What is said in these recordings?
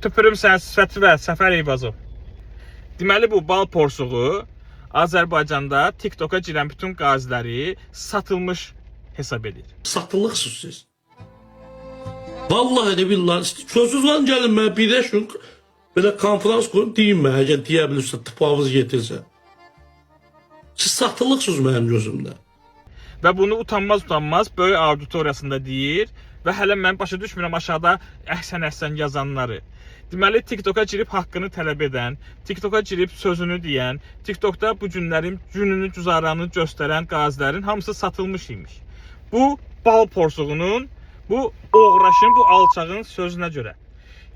Tüpürüm sən sifətivə, Səfər Eyvazov. Deməli bu bal porsuğu Azərbaycanda TikToka girən bütün qaziləri satılmış hesab edir. Satılıqsınız siz. Vallahi de billahi sözsüz lan gelin mən birləşin belə konferans qurun deyin mən əgər deyə bilirsə tıpavız getirsə. Siz satılıqsınız mənim gözümdə. Və bunu utanmaz böyük auditoriyasında deyir və hələ mən başa düşmürəm aşağıda əhsən yazanları. Deməli TikToka girib haqqını tələb edən, TikToka girib sözünü deyən, TikTokda bu günlərin gününü, güzaranı göstərən qazilərin hamısı satılmış imiş. Bu bal porsuğunun, bu oğraşın, bu alçağın sözünə görə.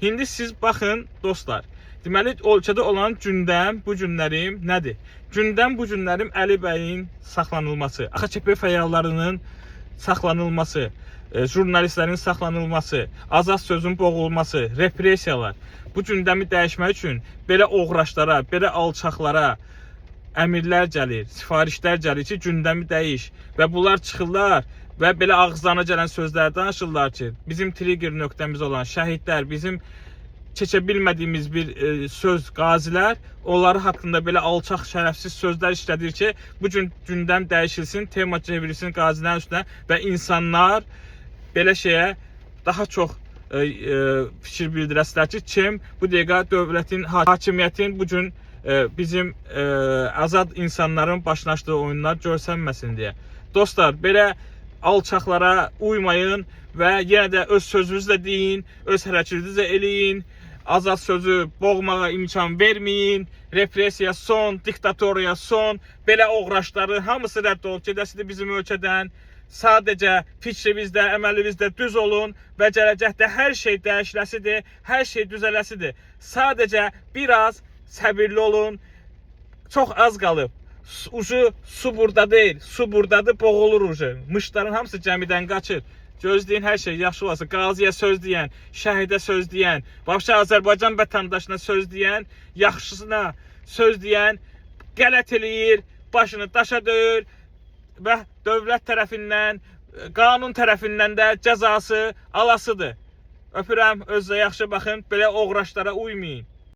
İndi siz baxın dostlar. Deməli ölkədə olan gündəm bu günlərim nədir? Gündəm bu günlərim Əli bəyin saxlanılması, AXÇP fəallarının saxlanılması, jurnalistlərin saxlanılması, azad sözün boğulması, repressiyalar. Bu gündəmi dəyişmək üçün belə oğraşlara, belə alçaqlara əmirlər gəlir, sifarişlər gəlir ki, gündəmi dəyiş. Və bunlar çıxırlar və belə ağızlarına gələn sözlər danışırlar ki, bizim trigger nöqtəmiz olan şəhidlər, bizim keçə bilmədiyimiz bir söz qazilər, onları haqqında belə alçaq, şərəfsiz sözlər işlədir ki, bu gün gündəm dəyişilsin, tema çevrilsin qazilərin üstünə və insanlar belə şeyə daha çox fikir bildirəsilər ki, kim bu dəqiqə dövlətin, hakimiyyətin bu gün bizim azad insanların başlaşdığı oyunlar görsənməsin deyə. Dostlar, belə alçaqlara uymayın və yenə də öz sözünüzlə deyin, öz hərəkətinizlə eləyin, azad sözü boğmağa imkan verməyin, repressiya son, diktatoriya son, belə oğraşları hamısı rədd olub gedəsidir bizim ölkədən. Sadəcə fikrimizdə, əməlimizdə düz olun və gələcəkdə hər şey dəyişiləsidir, hər şey düzələsidir. Sadəcə biraz səbirli olun. Çox az qalıb. Ucu su burada deyil, su buradadır, boğulur ucu. Mışların hamısı gəmidən qaçır. Gözləyin hər şey yaxşı olası. Qaziyə söz deyən, şəhidə söz deyən, vəbşə Azərbaycan vətəndaşına söz deyən, yaxşısına söz deyən qələt eləyir, başını daşa döyür və dövlət tərəfindən, qanun tərəfindən də cəzası alasıdır. Öpürəm, özünüzə yaxşı baxın, belə oğraşlara uymayın.